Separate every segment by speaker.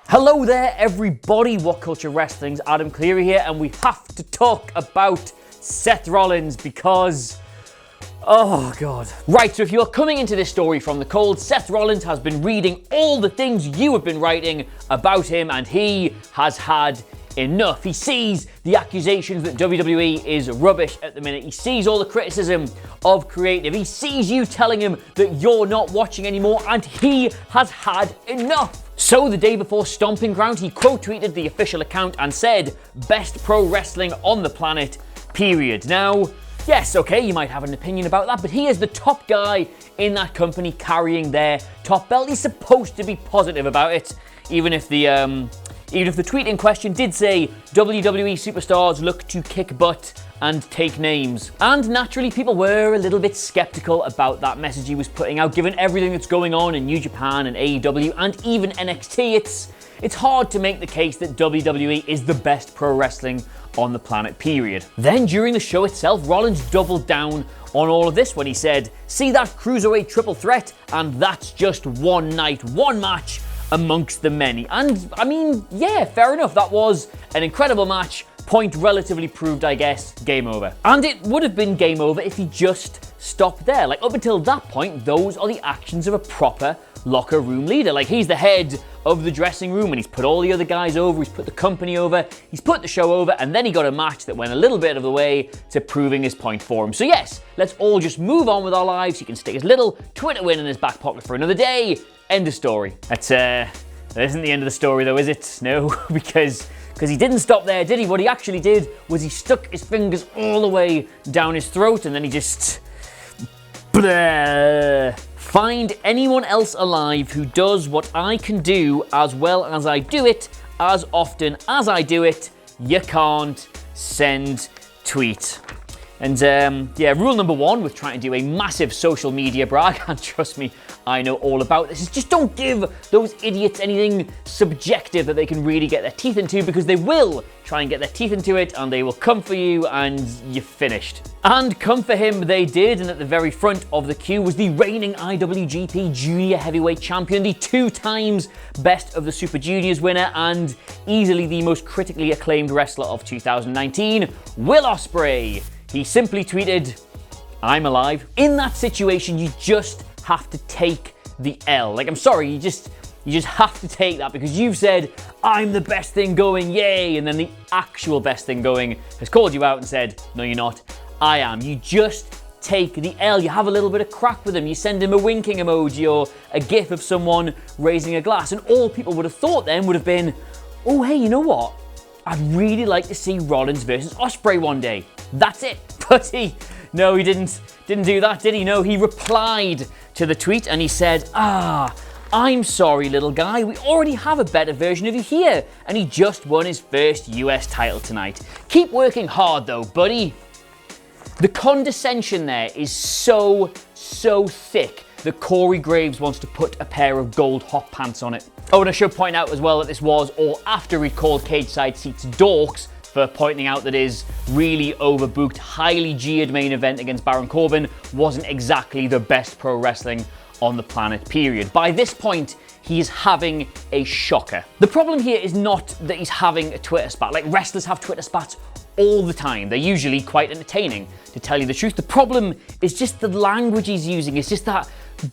Speaker 1: Hello there everybody, What Culture Wrestling's Adam Cleary here, and we have to talk about Seth Rollins because, oh god. Right, so if you're coming into this story from the cold, Seth Rollins has been reading all the things you have been writing about him, and he has had enough. He sees the accusations that WWE is rubbish at the minute. He sees all the criticism of creative. He sees you telling him that you're not watching anymore, and he has had enough. So the day before Stomping Ground, he quote tweeted the official account and said, "Best pro wrestling on the planet, period." Now, yes, okay, you might have an opinion about that, but he is the top guy in that company carrying their top belt. He's supposed to be positive about it, even if the tweet in question did say, "WWE superstars look to kick butt and take names." And naturally, people were a little bit skeptical about that message he was putting out, given everything that's going on in New Japan and AEW and even NXT. It's hard to make the case that WWE is the best pro wrestling on the planet, period. Then during the show itself, Rollins doubled down on all of this when he said, "See that cruiserweight triple threat? And that's just one night, one match amongst the many." And I mean, yeah, fair enough. That was an incredible match. Point relatively proved, I guess. Game over. And it would have been game over if he just stopped there. Like, up until that point, those are the actions of a proper locker room leader. Like, he's the head of the dressing room, and he's put all the other guys over, he's put the company over, he's put the show over, and then he got a match that went a little bit of the way to proving his point for him. So yes, let's all just move on with our lives. He can stick his little Twitter win in his back pocket for another day. End of story. That isn't the end of the story though, is it? No, because he didn't stop there, did he? What he actually did was he stuck his fingers all the way down his throat, and then he just... Blah. Find anyone else alive who does what I can do as well as I do it, as often as I do it. You can't send tweet. And yeah, rule number one with trying to do a massive social media brag, and trust me, I know all about this, is just don't give those idiots anything subjective that they can really get their teeth into, because they will try and get their teeth into it and they will come for you and you're finished. And come for him they did, and at the very front of the queue was the reigning IWGP Junior Heavyweight Champion, the 2 times Best of the Super Juniors winner, and easily the most critically acclaimed wrestler of 2019, Will Ospreay. He simply tweeted, "I'm alive." In that situation, you just have to take the L. Like, I'm sorry, you just have to take that, because you've said, "I'm the best thing going, yay," and then the actual best thing going has called you out and said, "No, you're not, I am." You just take the L. You have a little bit of crack with him. You send him a winking emoji or a gif of someone raising a glass, and all people would have thought then would have been, "Oh, hey, you know what? I'd really like to see Rollins versus Ospreay one day." That's it. But he didn't do that, did he? No, he replied to the tweet and he said, "I'm sorry, little guy. We already have a better version of you here." And he just won his first US title tonight. Keep working hard though, buddy. The condescension there is so thick that Corey Graves wants to put a pair of gold hot pants on it. Oh, and I should point out as well that this was all after he called cage side seats dorks for pointing out that his really overbooked, highly jeered main event against Baron Corbin wasn't exactly the best pro wrestling on the planet, period. By this point, he is having a shocker. The problem here is not that he's having a Twitter spat. Like, wrestlers have Twitter spats all the time. They're usually quite entertaining, to tell you the truth. The problem is just the language he's using. It's just that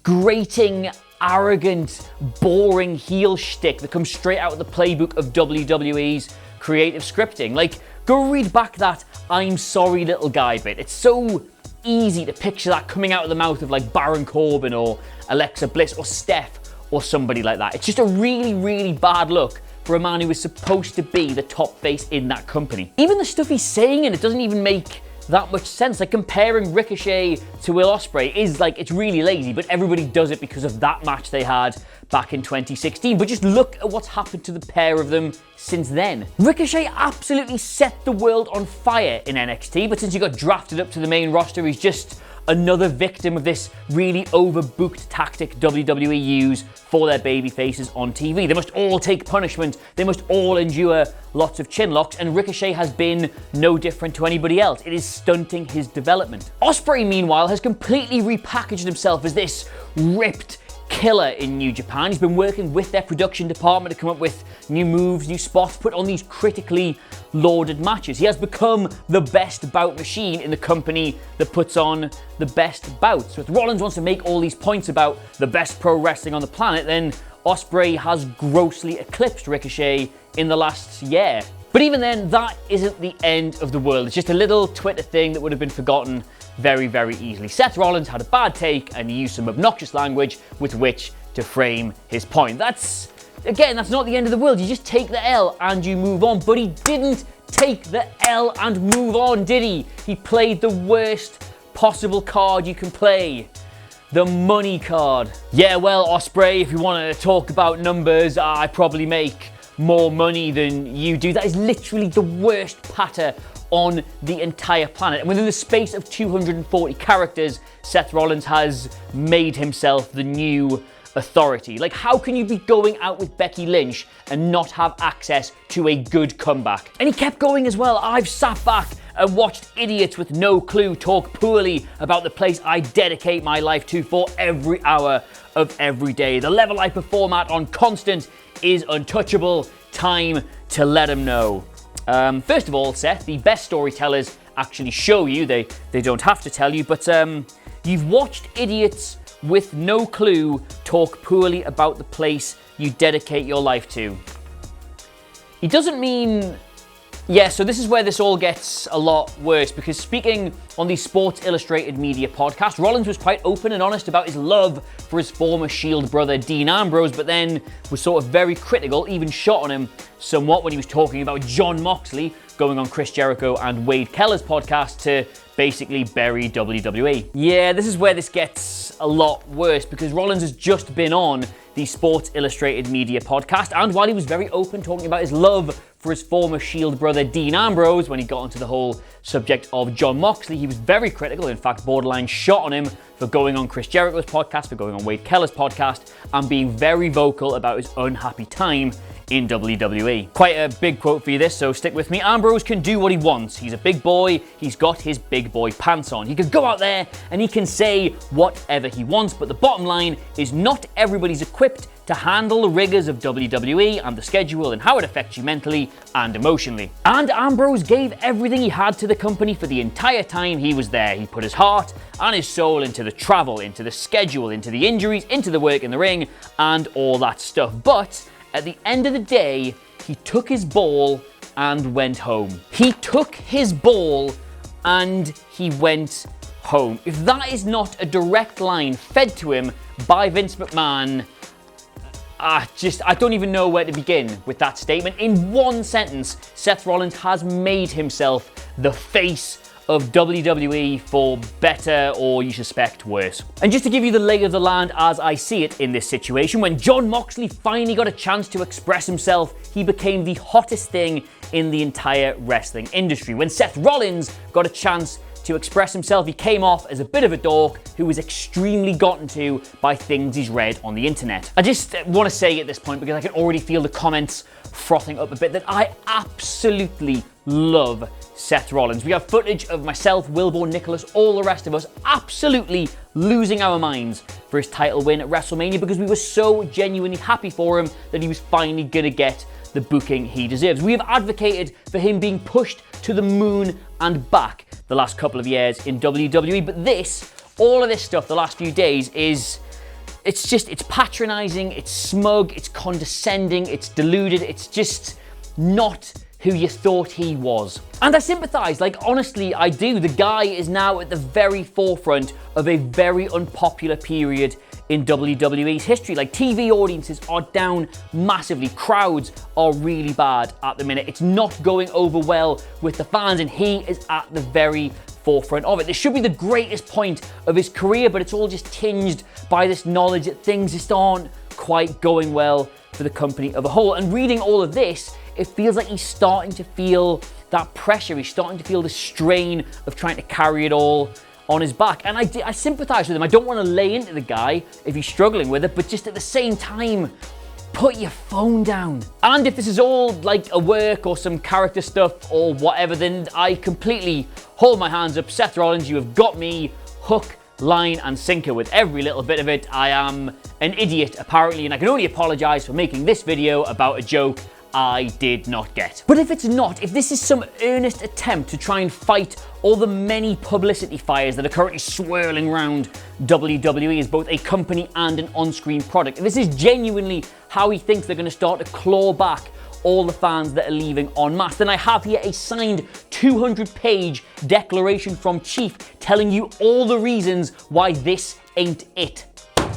Speaker 1: grating, arrogant, boring heel shtick that comes straight out of the playbook of WWE's creative scripting. Like, go read back that "I'm sorry, little guy" bit. It's so easy to picture that coming out of the mouth of like Baron Corbin or Alexa Bliss or Steph or somebody like that. It's just a really bad look for a man who is supposed to be the top face in that company. Even the stuff he's saying, and it doesn't even make that much sense. Like, comparing Ricochet to Will Ospreay is like, it's really lazy, but everybody does it because of that match they had back in 2016. But just look at what's happened to the pair of them since then. Ricochet absolutely set the world on fire in NXT, but since he got drafted up to the main roster, he's just another victim of this really overbooked tactic WWE use for their baby faces on TV. They must all take punishment, they must all endure lots of chin locks, and Ricochet has been no different to anybody else. It is stunting his development. Ospreay, meanwhile, has completely repackaged himself as this ripped killer in New Japan. He's been working with their production department to come up with new moves, new spots, put on these critically lauded matches. He has become the best bout machine in the company that puts on the best bouts. So if Rollins wants to make all these points about the best pro wrestling on the planet, then Ospreay has grossly eclipsed Ricochet in the last year. But even then, that isn't the end of the world. It's just a little Twitter thing that would have been forgotten very, very easily. Seth Rollins had a bad take and he used some obnoxious language with which to frame his point. That's not the end of the world. You just take the L and you move on. But he didn't take the L and move on, did he? He played the worst possible card you can play. The money card. Yeah, well, Ospreay, if you want to talk about numbers, I probably make more money than you do. That is literally the worst patter on the entire planet. And within the space of 240 characters, Seth Rollins has made himself the new authority. Like, how can you be going out with Becky Lynch and not have access to a good comeback? And he kept going as well. I've sat back and watched idiots with no clue talk poorly about the place I dedicate my life to for every hour of every day. The level I perform at on Constant is untouchable. Time to let him know. First of all, Seth, the best storytellers actually show you. They don't have to tell you, but you've watched idiots with no clue talk poorly about the place you dedicate your life to. He doesn't mean... Yeah, so this is where this all gets a lot worse, because speaking on the Sports Illustrated Media podcast, Rollins was quite open and honest about his love for his former Shield brother Dean Ambrose, but then was sort of very critical, even shot on him somewhat when he was talking about Jon Moxley going on Chris Jericho and Wade Keller's podcast to basically bury WWE. Yeah, this is where this gets a lot worse, because Rollins has just been on the Sports Illustrated Media podcast, and while he was very open talking about his love for his former Shield brother Dean Ambrose, when he got onto the whole subject of Jon Moxley, he was very critical, in fact borderline shot on him for going on Chris Jericho's podcast, for going on Wade Keller's podcast, and being very vocal about his unhappy time in WWE. Quite a big quote for you this, so stick with me. Ambrose can do what he wants. He's a big boy. He's got his big boy pants on. He can go out there and he can say whatever he wants, but the bottom line is not everybody's equipped to handle the rigors of WWE and the schedule and how it affects you mentally and emotionally. And Ambrose gave everything he had to the company for the entire time he was there. He put his heart and his soul into the travel, into the schedule, into the injuries, into the work in the ring, and all that stuff. But at the end of the day, he took his ball and went home. He took his ball and he went home. If that is not a direct line fed to him by Vince McMahon, I don't even know where to begin with that statement. In one sentence, Seth Rollins has made himself the face of WWE for better or, you suspect, worse. And just to give you the lay of the land as I see it in this situation, when Jon Moxley finally got a chance to express himself, he became the hottest thing in the entire wrestling industry. When Seth Rollins got a chance to express himself, he came off as a bit of a dork who was extremely gotten to by things he's read on the internet. I just want to say at this point, because I can already feel the comments frothing up a bit, that I absolutely love Seth Rollins. We have footage of myself, Wilbur, Nicholas, all the rest of us absolutely losing our minds for his title win at WrestleMania, because we were so genuinely happy for him that he was finally gonna get the booking he deserves. We have advocated for him being pushed to the moon and back the last couple of years in WWE, but all of this stuff the last few days it's patronizing, it's smug, it's condescending, it's deluded, it's just not who you thought he was. And I sympathize, honestly, I do. The guy is now at the very forefront of a very unpopular period in WWE's history. TV audiences are down massively. Crowds are really bad at the minute. It's not going over well with the fans, and he is at the very forefront of it. This should be the greatest point of his career, but it's all just tinged by this knowledge that things just aren't quite going well for the company as a whole. And reading all of this, it feels like he's starting to feel that pressure. He's starting to feel the strain of trying to carry it all on his back. And I sympathize with him. I don't want to lay into the guy if he's struggling with it, but just at the same time, put your phone down. And if this is all a work or some character stuff or whatever, then I completely hold my hands up. Seth Rollins, you have got me hook, line and sinker with every little bit of it. I am an idiot, apparently, and I can only apologize for making this video about a joke I did not get. But if it's not, if this is some earnest attempt to try and fight all the many publicity fires that are currently swirling around WWE as both a company and an on-screen product, if this is genuinely how he thinks they're going to start to claw back all the fans that are leaving en masse, then I have here a signed 200-page declaration from Chief telling you all the reasons why this ain't it.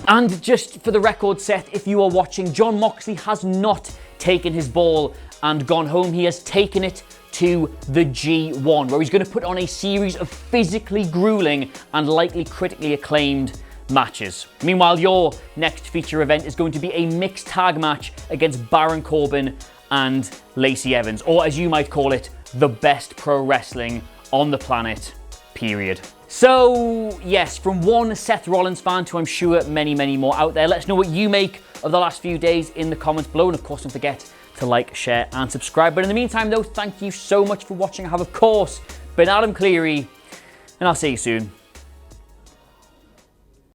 Speaker 1: And just for the record, Seth, if you are watching, Jon Moxley has not taken his ball and gone home. He has taken it to the G1, where he's going to put on a series of physically grueling and likely critically acclaimed matches. Meanwhile, your next feature event is going to be a mixed tag match against Baron Corbin and Lacey Evans, or as you might call it, the best pro wrestling on the planet, period. So, yes, from one Seth Rollins fan to I'm sure many, many more out there, let us know what you make of the last few days in the comments below. And of course, don't forget to like, share, and subscribe. But in the meantime, though, thank you so much for watching. I have, of course, been Adam Cleary, and I'll see you soon.